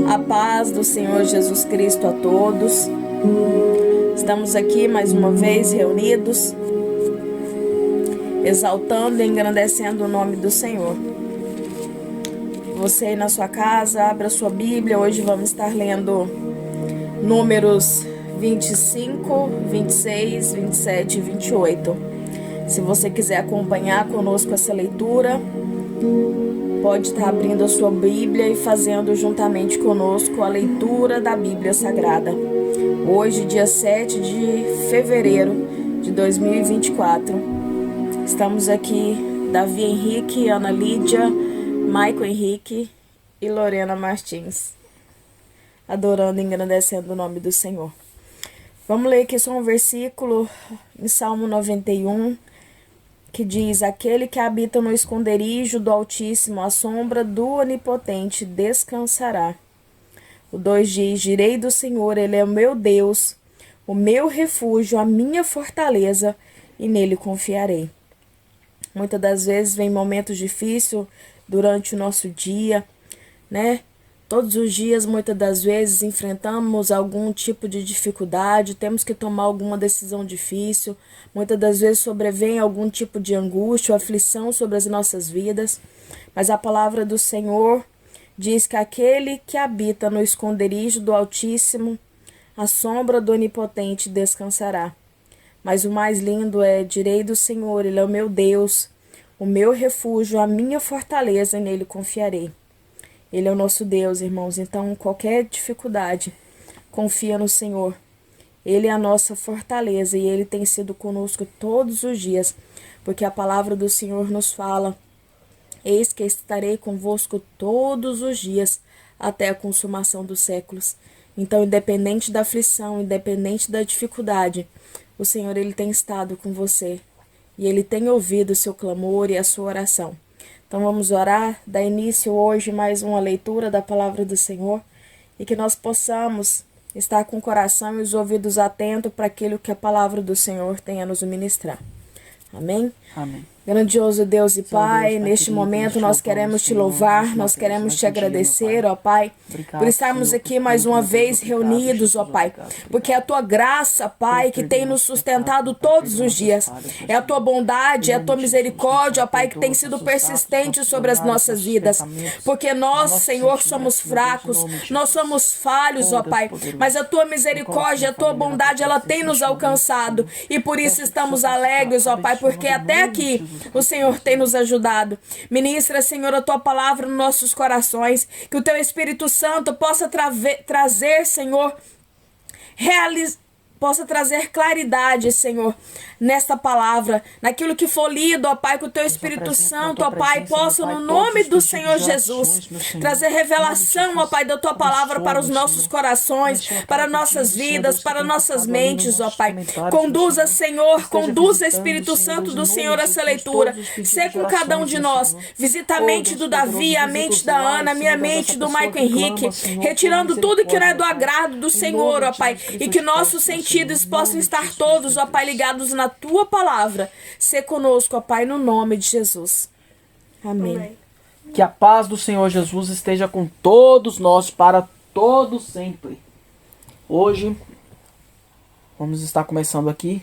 A paz do Senhor Jesus Cristo a todos. Estamos aqui mais uma vez reunidos, exaltando e engrandecendo o nome do Senhor. Você aí na sua casa, abra sua Bíblia. Hoje vamos estar lendo Números 25, 26, 27 e 28. Se você quiser acompanhar conosco essa leitura, pode estar abrindo a sua Bíblia e fazendo juntamente conosco a leitura da Bíblia Sagrada. Hoje, dia 7 de fevereiro de 2024. Estamos aqui, Davi Henrique, Ana Lídia, Maicon Henrique e Lorena Martins, adorando e engrandecendo o nome do Senhor. Vamos ler aqui só um versículo em Salmo 91, que diz: aquele que habita no esconderijo do Altíssimo, à sombra do Onipotente, descansará. O 2 diz: direi do Senhor, Ele é o meu Deus, o meu refúgio, a minha fortaleza, e nele confiarei. Muitas das vezes vem momentos difíceis durante o nosso dia, né? Todos os dias, muitas das vezes, enfrentamos algum tipo de dificuldade, temos que tomar alguma decisão difícil. Muitas das vezes sobrevém algum tipo de angústia ou aflição sobre as nossas vidas. Mas a palavra do Senhor diz que aquele que habita no esconderijo do Altíssimo, à sombra do Onipotente, descansará. Mas o mais lindo é: direi do Senhor, Ele é o meu Deus, o meu refúgio, a minha fortaleza, e nele confiarei. Ele é o nosso Deus, irmãos. Então, qualquer dificuldade, confia no Senhor. Ele é a nossa fortaleza e Ele tem sido conosco todos os dias, porque a palavra do Senhor nos fala: eis que estarei convosco todos os dias, até a consumação dos séculos. Então, independente da aflição, independente da dificuldade, o Senhor, Ele tem estado com você e Ele tem ouvido o seu clamor e a sua oração. Então vamos orar, dar início hoje mais uma leitura da palavra do Senhor e que nós possamos estar com o coração e os ouvidos atentos para aquilo que a palavra do Senhor tem a nos ministrar. Amém? Amém. Grandioso Deus e Pai, Deus, neste querido, momento nós queremos te louvar, nós queremos te agradecer, ó Pai, por estarmos aqui mais uma vez reunidos, ó Pai, porque é a tua graça, Pai, que tem nos sustentado todos os dias, é a tua bondade, é a tua misericórdia, ó Pai, que tem sido persistente sobre as nossas vidas, porque nós, Senhor, somos fracos, nós somos falhos, ó Pai, mas a tua misericórdia, a tua bondade, ela tem nos alcançado, e por isso estamos alegres, ó Pai, porque até aqui o Senhor tem nos ajudado. Ministra, Senhor, a tua palavra nos nossos corações, que o teu Espírito Santo possa trazer, Senhor, possa trazer claridade, Senhor, nesta palavra, naquilo que for lido, ó Pai, que o teu Espírito Santo, ó Pai, possa, no nome do Senhor Jesus, trazer revelação, ó Pai, da tua palavra para os nossos corações, para nossas vidas, para nossas mentes, ó Pai. Conduza, Senhor, conduza, Espírito Santo do Senhor, essa leitura. Sê com cada um de nós. Visita a mente do Davi, a mente da Ana, a minha mente do Maicon Henrique, retirando tudo que não é do agrado do Senhor, ó Pai, e que nossos sentidos possam estar todos, ó Pai, ligados na tua palavra. Sê conosco, ó Pai, no nome de Jesus. Amém. Que a paz do Senhor Jesus esteja com todos nós para todo sempre. Hoje vamos estar começando aqui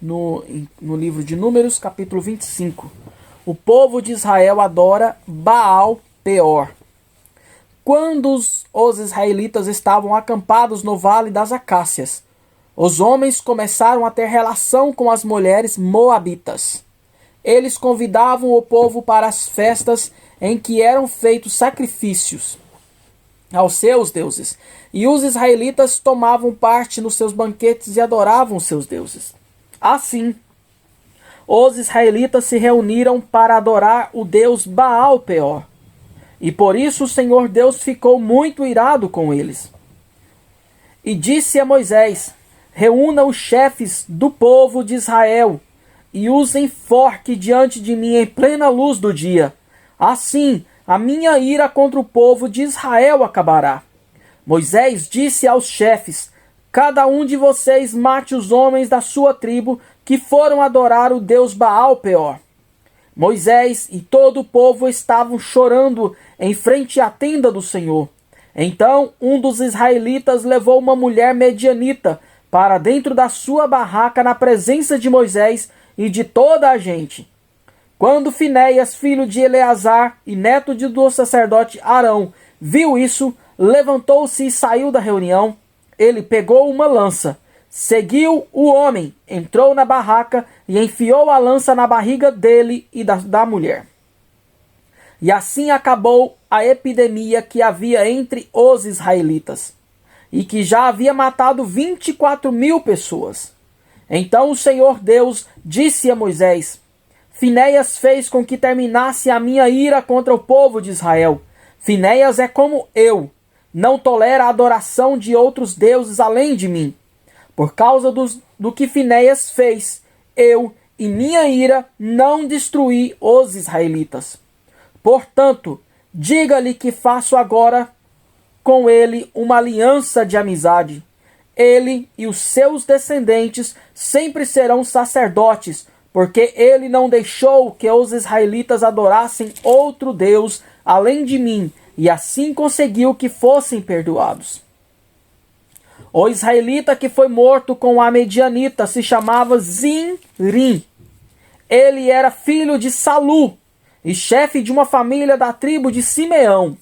no livro de Números, capítulo 25. O povo de Israel adora Baal Peor. Quando os israelitas estavam acampados no Vale das Acácias, os homens começaram a ter relação com as mulheres moabitas. Eles convidavam o povo para as festas em que eram feitos sacrifícios aos seus deuses, e os israelitas tomavam parte nos seus banquetes e adoravam seus deuses. Assim, os israelitas se reuniram para adorar o deus Baal Peor, e por isso o Senhor Deus ficou muito irado com eles. E disse a Moisés: reúna os chefes do povo de Israel e os enforque diante de mim em plena luz do dia. Assim, a minha ira contra o povo de Israel acabará. Moisés disse aos chefes: cada um de vocês mate os homens da sua tribo que foram adorar o deus Baal Peor. Moisés e todo o povo estavam chorando em frente à tenda do Senhor. Então um dos israelitas levou uma mulher medianita para dentro da sua barraca na presença de Moisés e de toda a gente. Quando Finéias, filho de Eleazar e neto do sacerdote Arão, viu isso, levantou-se e saiu da reunião. Ele pegou uma lança, seguiu o homem, entrou na barraca e enfiou a lança na barriga dele e da mulher. E assim acabou a epidemia que havia entre os israelitas, e que já havia matado 24.000 pessoas. Então o Senhor Deus disse a Moisés: Finéias fez com que terminasse a minha ira contra o povo de Israel. Finéias é como eu, não tolera a adoração de outros deuses além de mim. Por causa do que Finéias fez, eu, em minha ira, não destruí os israelitas. Portanto, diga-lhe que faço agora com ele uma aliança de amizade. Ele e os seus descendentes sempre serão sacerdotes, porque ele não deixou que os israelitas adorassem outro Deus além de mim, e assim conseguiu que fossem perdoados. O israelita que foi morto com a medianita se chamava Zinrim. Ele era filho de Salu e chefe de uma família da tribo de Simeão.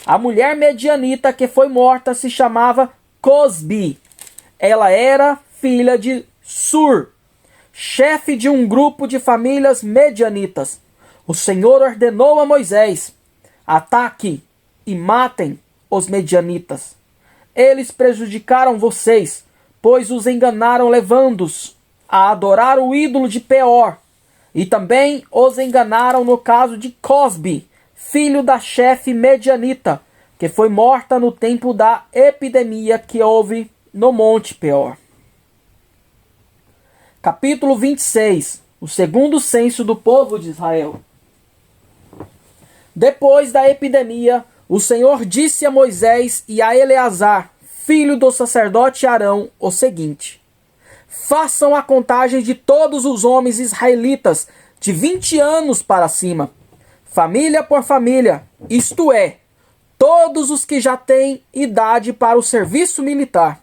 A mulher medianita que foi morta se chamava Cosbi. Ela era filha de Sur, chefe de um grupo de famílias medianitas. O Senhor ordenou a Moisés: ataque e matem os medianitas. Eles prejudicaram vocês, pois os enganaram levando-os a adorar o ídolo de Peor. E também os enganaram no caso de Cosbi, filho da chefe medianita, que foi morta no tempo da epidemia que houve no Monte Peor. Capítulo 26. O segundo censo do povo de Israel. Depois da epidemia, o Senhor disse a Moisés e a Eleazar, filho do sacerdote Arão, o seguinte: façam a contagem de todos os homens israelitas de 20 anos para cima, família por família, isto é, todos os que já têm idade para o serviço militar.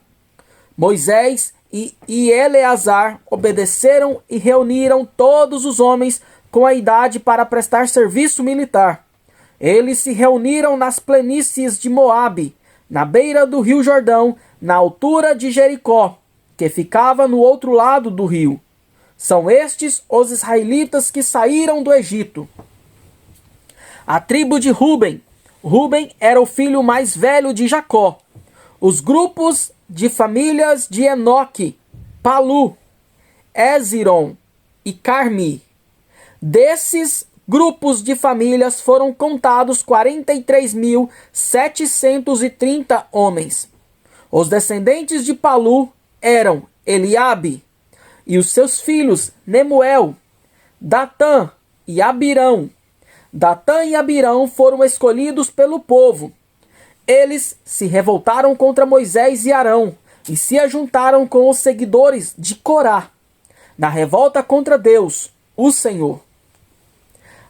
Moisés e Eleazar obedeceram e reuniram todos os homens com a idade para prestar serviço militar. Eles se reuniram nas planícies de Moabe, na beira do rio Jordão, na altura de Jericó, que ficava no outro lado do rio. São estes os israelitas que saíram do Egito. A tribo de Ruben. Ruben era o filho mais velho de Jacó. Os grupos de famílias de Enoque, Palu, Eziron e Carmi. Desses grupos de famílias foram contados 43.730 homens. Os descendentes de Palu eram Eliabe e os seus filhos Nemuel, Datã e Abirão. Datã e Abirão foram escolhidos pelo povo. Eles se revoltaram contra Moisés e Arão e se ajuntaram com os seguidores de Corá, na revolta contra Deus, o Senhor.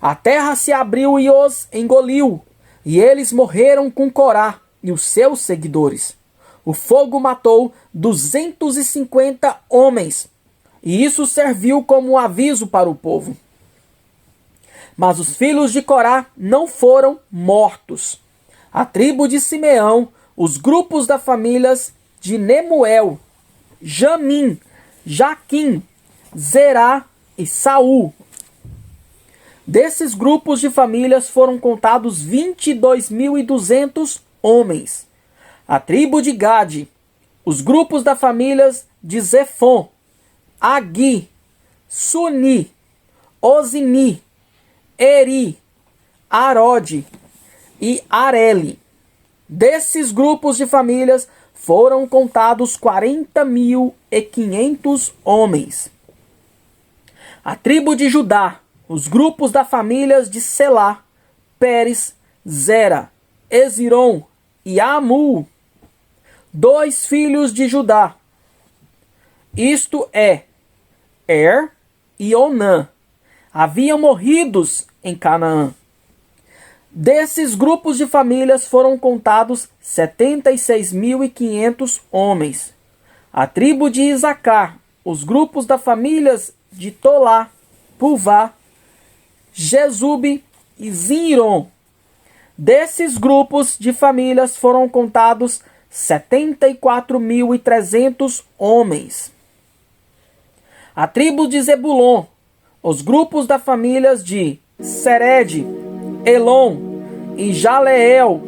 A terra se abriu e os engoliu, e eles morreram com Corá e os seus seguidores. O fogo matou 250 homens, e isso serviu como um aviso para o povo. Mas os filhos de Corá não foram mortos. A tribo de Simeão, os grupos das famílias de Nemuel, Jamim, Jaquim, Zerá e Saul. Desses grupos de famílias foram contados 22.200 homens. A tribo de Gade, os grupos das famílias de Zefon, Agui, Suni, Ozini, Eri, Arode e Areli. Desses grupos de famílias foram contados 40.500 homens. A tribo de Judá, os grupos das famílias de Selá, Pérez, Zera, Eziron e Amu. 2 filhos de Judá, isto é, Er e Onã. haviam morridos em Canaã. Desses grupos de famílias foram contados 76.500 homens. A tribo de Isacar, os grupos das famílias de Tolá, Puvá, Jesube e Zinron. Desses grupos de famílias foram contados 74.300 homens. A tribo de Zebulon, os grupos das famílias de Sered, Elon e Jaleel.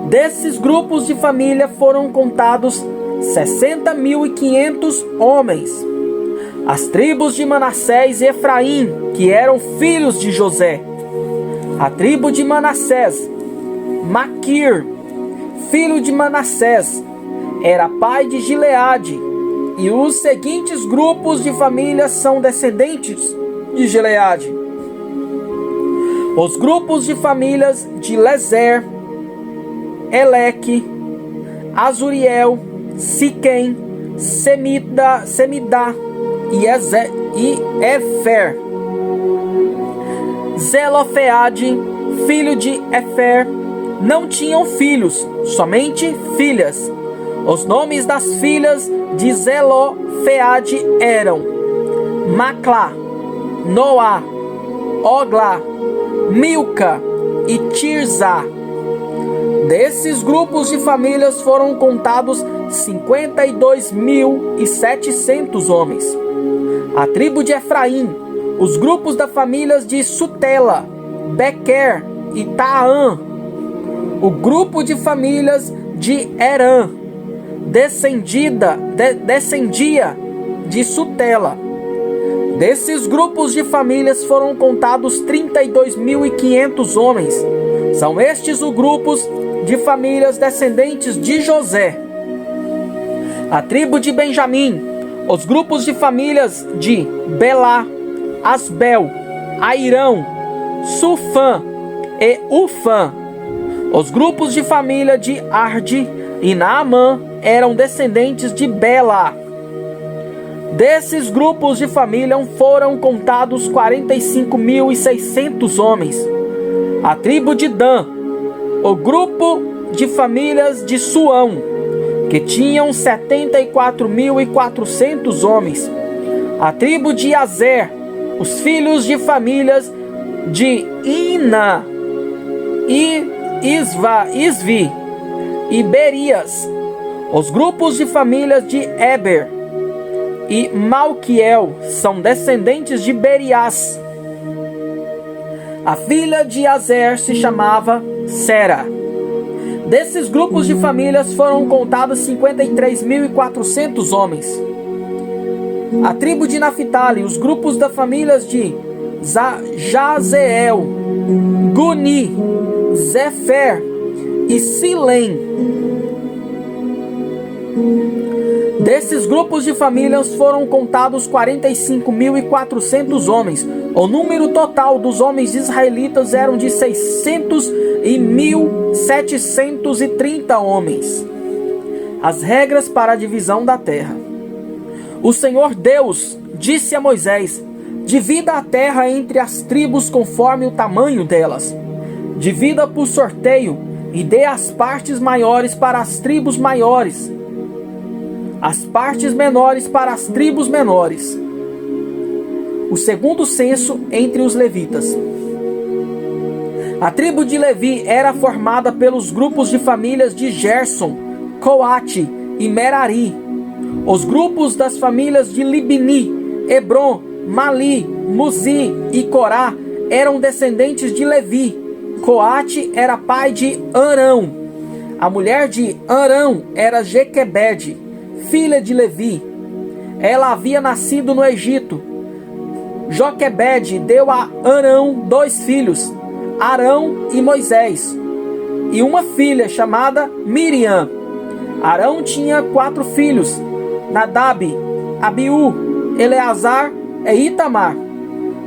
Desses grupos de família foram contados 60.500 homens. As tribos de Manassés e Efraim, que eram filhos de José. A tribo de Manassés, Maquir, filho de Manassés, era pai de Gileade. E os seguintes grupos de famílias são descendentes de Gileade. Os grupos de famílias de Lezer, Eleque, Azuriel, Siquém, Semidá e Efer. Zelofeade, filho de Efer, não tinham filhos, somente filhas. Os nomes das filhas de Zelofeade eram Maclá, Noá, Oglá, Milca e Tirzá. Desses grupos de famílias foram contados 52.700 homens. A tribo de Efraim, os grupos das famílias de Sutela, Bequer e Taã. O grupo de famílias de Herã descendia de Sutela. Desses grupos de famílias foram contados 32.500 homens. São estes os grupos de famílias descendentes de José. A tribo de Benjamim, os grupos de famílias de Belá, Asbel, Airão, Sufã e Ufã. Os grupos de família de Arde e Naamã eram descendentes de Belá. Desses grupos de família foram contados 45.600 homens. A tribo de Dan, o grupo de famílias de Suão, que tinham 74.400 homens. A tribo de Azer, os filhos de famílias de Ina e Isvi e Berias. Os grupos de famílias de Eber e Malquiel são descendentes de Berias. A filha de Azer se chamava Sera. Desses grupos de famílias foram contados 53.400 homens. A tribo de Naphtali, os grupos das famílias de Jazeel, Guni, Zefer e Silém. Desses grupos de famílias foram contados 45.400 homens. O número total dos homens israelitas eram de 600.730 homens. As regras para a divisão da terra. O Senhor Deus disse a Moisés: divida a terra entre as tribos conforme o tamanho delas. Divida por sorteio e dê as partes maiores para as tribos maiores, as partes menores para as tribos menores. O segundo censo entre os levitas. A tribo de Levi era formada pelos grupos de famílias de Gerson, Coate e Merari. Os grupos das famílias de Libni, Hebron, Mali, Muzi e Corá eram descendentes de Levi. Coate era pai de Arão. A mulher de Arão era Jequebede, filha de Levi. Ela havia nascido no Egito. Joquebede deu a Arão 2 filhos, Arão e Moisés, e uma filha chamada Miriam. Arão tinha 4 filhos, Nadab, Abiú, Eleazar e Itamar.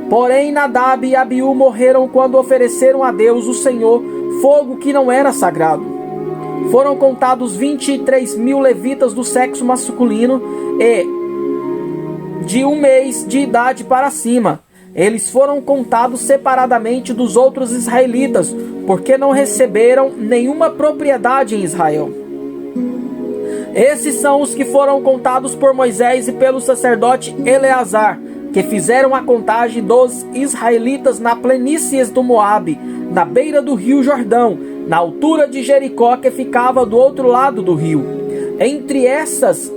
Porém Nadab e Abiú morreram quando ofereceram a Deus, o Senhor, fogo que não era sagrado. Foram contados 23.000 levitas do sexo masculino e de 1 mês de idade para cima, eles foram contados separadamente dos outros israelitas, porque não receberam nenhuma propriedade em Israel. Esses são os que foram contados por Moisés e pelo sacerdote Eleazar, que fizeram a contagem dos israelitas na planícies do Moabe, na beira do rio Jordão, na altura de Jericó, que ficava do outro lado do rio. Entre essas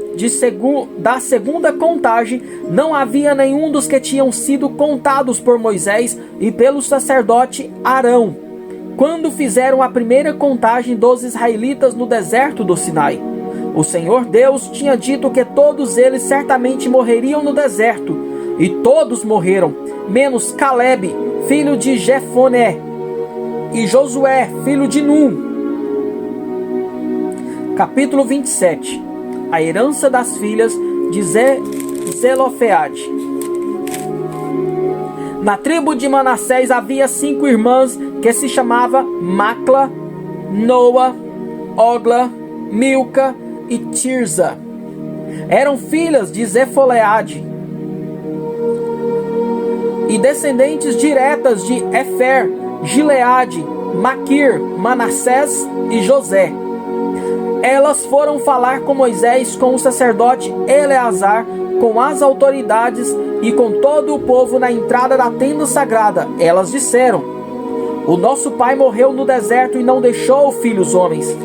da segunda contagem, não havia nenhum dos que tinham sido contados por Moisés e pelo sacerdote Arão, quando fizeram a primeira contagem dos israelitas no deserto do Sinai. O Senhor Deus tinha dito que todos eles certamente morreriam no deserto, e todos morreram, menos Caleb, filho de Jefoné, e Josué, filho de Num. Capítulo 27. A herança das filhas de Zelofeade. Na tribo de Manassés havia 5 irmãs que se chamavam Macla, Noa, Ogla, Milca e Tirza. Eram filhas de Zefoleade e descendentes diretas de Efer, Gileade, Maquir, Manassés e José. Elas foram falar com Moisés, com o sacerdote Eleazar, com as autoridades e com todo o povo na entrada da tenda sagrada. Elas disseram: o nosso pai morreu no deserto e não deixou filhos homens.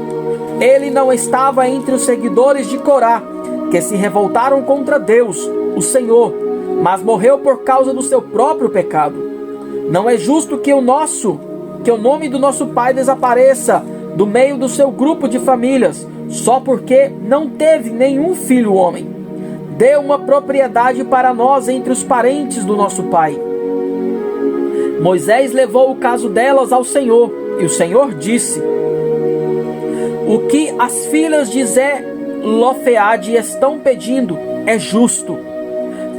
Ele não estava entre os seguidores de Corá, que se revoltaram contra Deus, o Senhor, mas morreu por causa do seu próprio pecado. Não é justo que o nome do nosso pai desapareça do meio do seu grupo de famílias, só porque não teve nenhum filho homem. Dê uma propriedade para nós entre os parentes do nosso pai. Moisés levou o caso delas ao Senhor, e o Senhor disse: o que as filhas de Zelofeade estão pedindo é justo.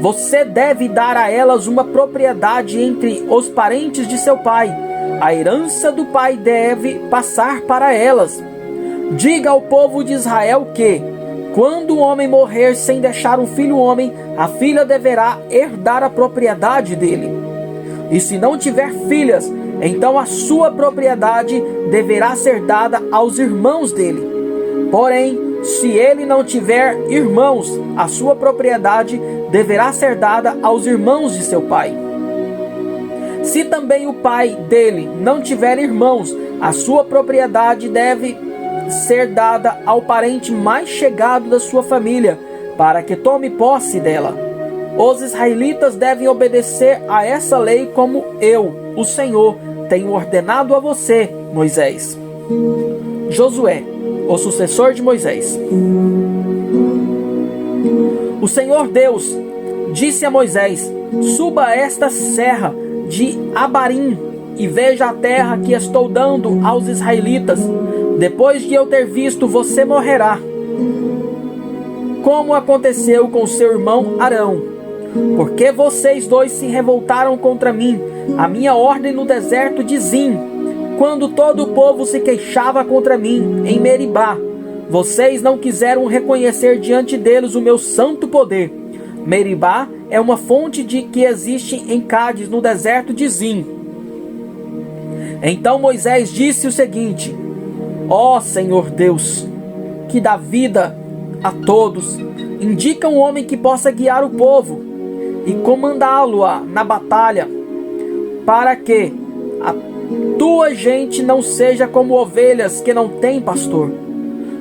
Você deve dar a elas uma propriedade entre os parentes de seu pai. A herança do pai deve passar para elas. Diga ao povo de Israel que, quando o homem morrer sem deixar um filho homem, a filha deverá herdar a propriedade dele. E se não tiver filhas, então a sua propriedade deverá ser dada aos irmãos dele. Porém, se ele não tiver irmãos, a sua propriedade deverá ser dada aos irmãos de seu pai. Se também o pai dele não tiver irmãos, a sua propriedade deve ser dada ao parente mais chegado da sua família, para que tome posse dela. Os israelitas devem obedecer a essa lei como eu, o Senhor, tenho ordenado a você, Moisés. Josué, o sucessor de Moisés. O Senhor Deus disse a Moisés: suba a esta serra de Abarim e veja a terra que estou dando aos israelitas. Depois de eu ter visto, você morrerá, como aconteceu com seu irmão Arão, porque vocês dois se revoltaram contra mim, a minha ordem no deserto de Zim, quando todo o povo se queixava contra mim em Meribá. Vocês não quiseram reconhecer diante deles o meu santo poder. Meribá é uma fonte que existe em Cádiz, no deserto de Zim. Então Moisés disse o seguinte: ó Senhor Deus, que dá vida a todos, indica um homem que possa guiar o povo e comandá-lo na batalha, para que a tua gente não seja como ovelhas que não têm pastor.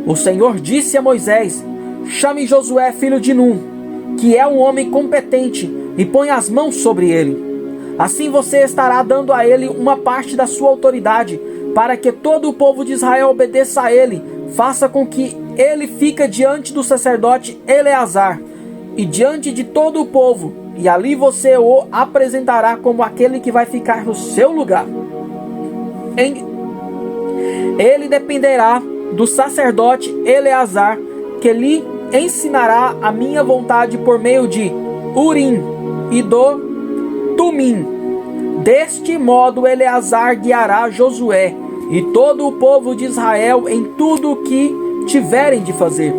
O Senhor disse a Moisés: chame Josué, filho de Num, que é um homem competente, e põe as mãos sobre ele. Assim você estará dando a ele uma parte da sua autoridade, para que todo o povo de Israel obedeça a ele. Faça com que ele fique diante do sacerdote Eleazar e diante de todo o povo, e ali você o apresentará como aquele que vai ficar no seu lugar. Ele dependerá do sacerdote Eleazar, que lhe ensinará a minha vontade por meio de Urim e do Tumim. Deste modo Eleazar guiará Josué e todo o povo de Israel em tudo o que tiverem de fazer.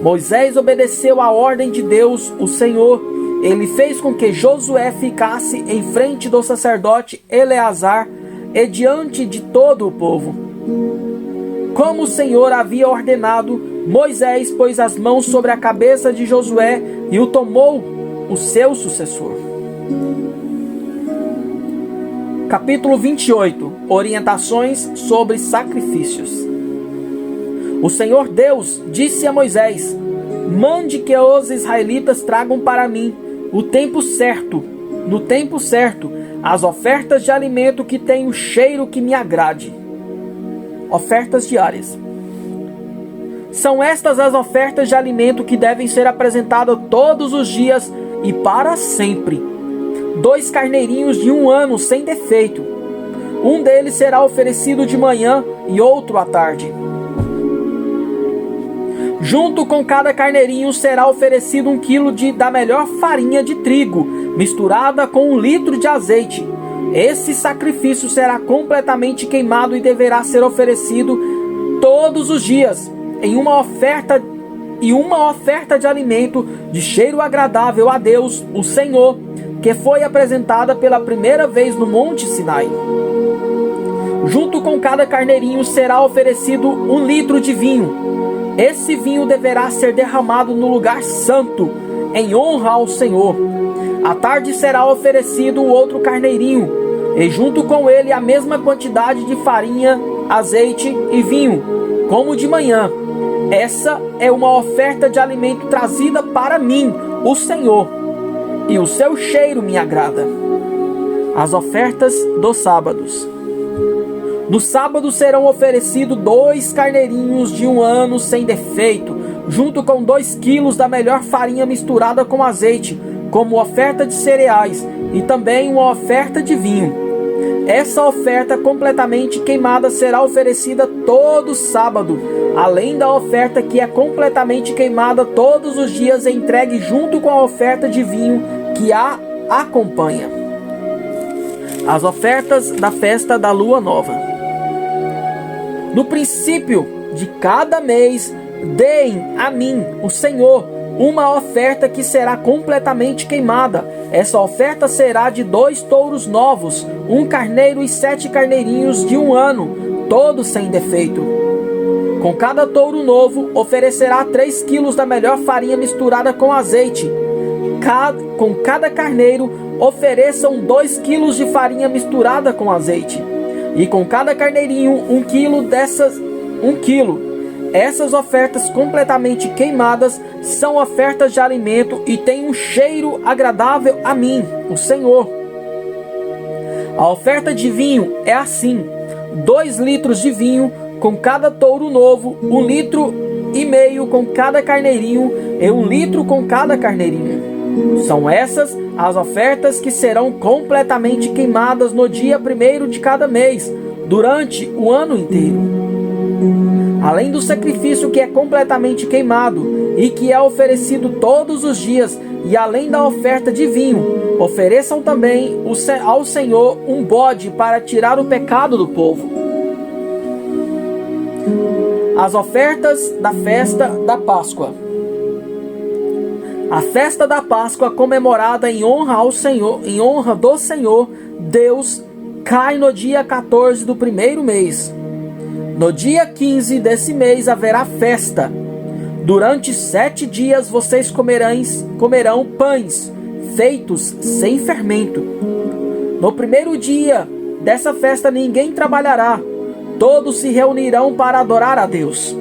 Moisés obedeceu à ordem de Deus, o Senhor, ele fez com que Josué ficasse em frente do sacerdote Eleazar e diante de todo o povo. Como o Senhor havia ordenado, Moisés pôs as mãos sobre a cabeça de Josué e o tomou o seu sucessor. Capítulo 28. Orientações sobre sacrifícios. O Senhor Deus disse a Moisés: mande que os israelitas tragam para mim no tempo certo, as ofertas de alimento que tenham cheiro que me agrade. Ofertas diárias. São estas as ofertas de alimento que devem ser apresentadas todos os dias e para sempre. 2 carneirinhos de 1 ano sem defeito. Um deles será oferecido de manhã e outro à tarde. Junto com cada carneirinho será oferecido 1 quilo da melhor farinha de trigo, misturada com 1 litro de azeite. Esse sacrifício será completamente queimado e deverá ser oferecido todos os dias em uma oferta de alimento de cheiro agradável a Deus, o Senhor, que foi apresentada pela primeira vez no Monte Sinai. Junto com cada carneirinho será oferecido 1 litro de vinho. Esse vinho deverá ser derramado no lugar santo, em honra ao Senhor. À tarde será oferecido o outro carneirinho, e junto com ele a mesma quantidade de farinha, azeite e vinho, como de manhã. Essa é uma oferta de alimento trazida para mim, o Senhor, e o seu cheiro me agrada. As ofertas dos sábados. No sábado serão oferecidos 2 carneirinhos de 1 ano sem defeito, junto com 2 quilos da melhor farinha misturada com azeite, como oferta de cereais, e também uma oferta de vinho. Essa oferta completamente queimada será oferecida todo sábado, além da oferta que é completamente queimada todos os dias e entregue junto com a oferta de vinho que a acompanha. As ofertas da festa da lua nova. No princípio de cada mês, deem a mim, o Senhor, uma oferta que será completamente queimada. Essa oferta será de 2 touros novos, 1 carneiro e 7 carneirinhos de 1 ano, todos sem defeito. Com cada touro novo, oferecerá 3 quilos da melhor farinha misturada com azeite. Com cada carneiro, ofereçam 2 quilos de farinha misturada com azeite. E com cada carneirinho, 1 quilo. Essas ofertas completamente queimadas são ofertas de alimento e têm um cheiro agradável a mim, o Senhor. A oferta de vinho é assim: 2 litros de vinho com cada touro novo, 1,5 litros com cada carneirinho e 1 litro com cada carneirinho. São essas as ofertas que serão completamente queimadas no dia 1º de cada mês, durante o ano inteiro. Além do sacrifício que é completamente queimado e que é oferecido todos os dias, e além da oferta de vinho, ofereçam também ao Senhor um bode para tirar o pecado do povo. As ofertas da festa da Páscoa. A festa da Páscoa, comemorada em honra do Senhor Deus, cai no dia 14 do 1º mês. No dia 15 desse mês haverá festa. Durante 7 dias vocês comerão pães feitos sem fermento. No 1º dia dessa festa ninguém trabalhará. Todos se reunirão para adorar a Deus.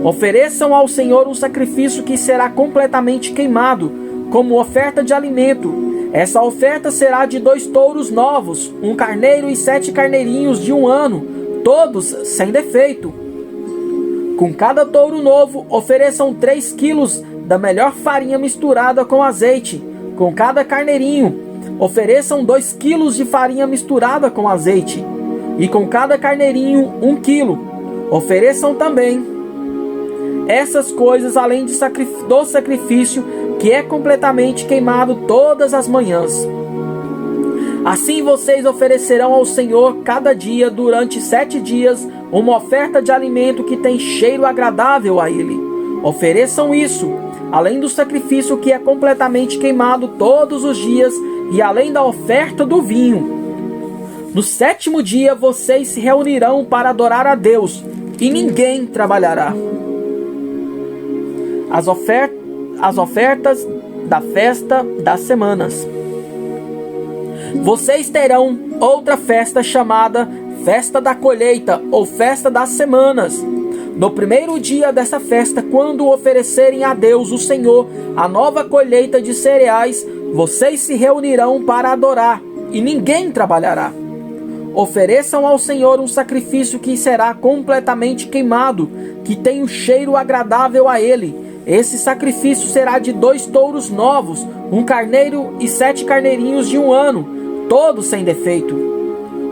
Ofereçam ao Senhor um sacrifício que será completamente queimado, como oferta de alimento. Essa oferta será de 2 touros novos, 1 carneiro e 7 carneirinhos de 1 ano, todos sem defeito. Com cada touro novo, ofereçam 3 quilos da melhor farinha misturada com azeite. Com cada carneirinho, ofereçam 2 quilos de farinha misturada com azeite. E com cada carneirinho, 1 quilo. Ofereçam também essas coisas além do sacrifício que é completamente queimado todas as manhãs. Assim vocês oferecerão ao Senhor cada dia, durante 7 dias, uma oferta de alimento que tem cheiro agradável a Ele. Ofereçam isso além do sacrifício que é completamente queimado todos os dias e além da oferta do vinho. No 7º dia vocês se reunirão para adorar a Deus e ninguém trabalhará. As ofertas da festa das semanas. Vocês terão outra festa chamada Festa da Colheita ou Festa das Semanas. No 1º dia dessa festa, quando oferecerem a Deus, o Senhor, a nova colheita de cereais, vocês se reunirão para adorar e ninguém trabalhará. Ofereçam ao Senhor um sacrifício que será completamente queimado, que tem um cheiro agradável a Ele. Esse sacrifício será de 2 touros novos, 1 carneiro e 7 carneirinhos de 1 ano, todos sem defeito.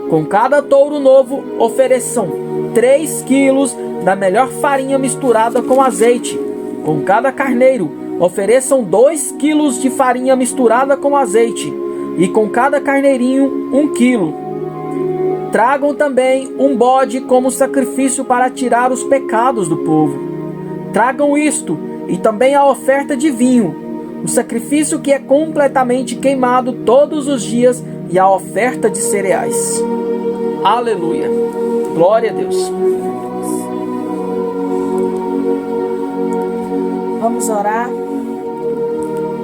Com cada touro novo, ofereçam 3 quilos da melhor farinha misturada com azeite. Com cada carneiro, ofereçam 2 quilos de farinha misturada com azeite. E com cada carneirinho, 1 quilo. Tragam também um bode como sacrifício para tirar os pecados do povo. Tragam isto e também a oferta de vinho, o sacrifício que é completamente queimado todos os dias e a oferta de cereais. Aleluia! Glória a Deus! Vamos orar,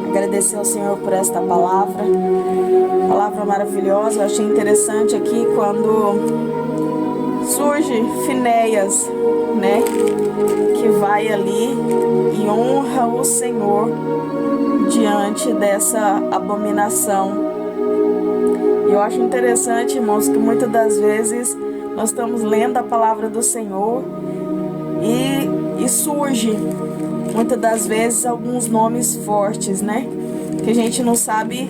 agradecer ao Senhor por esta palavra maravilhosa. Eu achei interessante aqui quando surge Finéias, né, que vai ali e honra o Senhor diante dessa abominação. E eu acho interessante, irmãos, que muitas das vezes nós estamos lendo a palavra do Senhor e surge muitas das vezes alguns nomes fortes, né? Que a gente não sabe,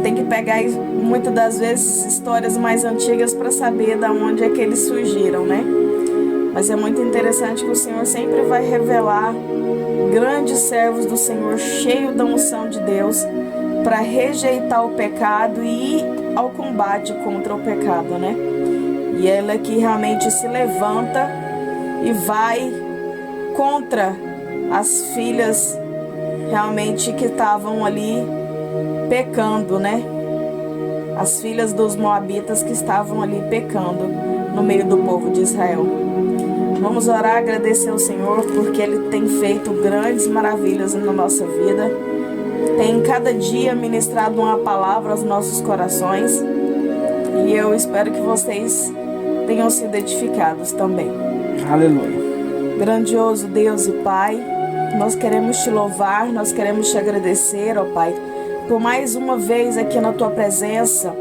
tem que pegar muitas das vezes histórias mais antigas para saber de onde é que eles surgiram, né? Mas é muito interessante que o Senhor sempre vai revelar grandes servos do Senhor, cheios da unção de Deus, para rejeitar o pecado e ir ao combate contra o pecado, né? E ela que realmente se levanta e vai contra as filhas realmente que estavam ali pecando, né? As filhas dos moabitas que estavam ali pecando no meio do povo de Israel. Vamos orar, agradecer ao Senhor porque Ele tem feito grandes maravilhas na nossa vida. Tem cada dia ministrado uma palavra aos nossos corações. E eu espero que vocês tenham sido edificados também. Aleluia. Grandioso Deus e Pai, nós queremos Te louvar, nós queremos Te agradecer, ó Pai, por mais uma vez aqui na Tua presença.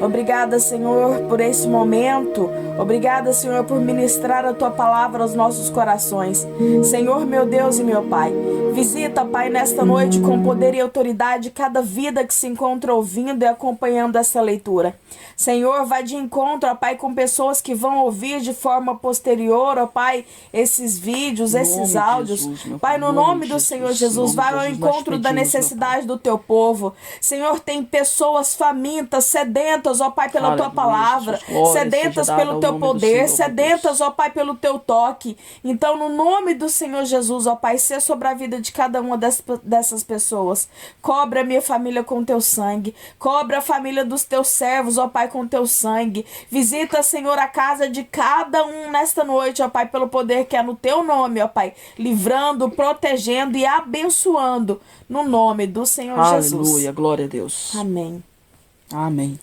Obrigada, Senhor, por esse momento. Obrigada, Senhor, por ministrar a Tua palavra aos nossos corações. Senhor, meu Deus e meu Pai, visita, Pai, nesta noite com poder e autoridade cada vida que se encontra ouvindo e acompanhando essa leitura. Senhor, vai de encontro, ó Pai, com pessoas que vão ouvir de forma posterior, ó Pai, esses vídeos, esses áudios. Jesus, Pai, no nome do Senhor Jesus, vai ao encontro da necessidade do Teu povo. Senhor, tem pessoas famintas, sedentas, ó Pai, pela Tua palavra, sedentas pelo Teu poder, sedentas, ó Pai, pelo Teu toque. Então, no nome do Senhor Jesus, ó Pai, seja sobre a vida de cada uma dessas pessoas. Cobre a minha família com Teu sangue. Cobre a família dos Teus servos, ó Pai, com Teu sangue. Visita, Senhor, a casa de cada um nesta noite, ó Pai, pelo poder que é no Teu nome, ó Pai, livrando, protegendo e abençoando no nome do Senhor Jesus. Aleluia, glória a Deus. Amém. Amém.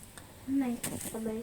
Amém. Amém.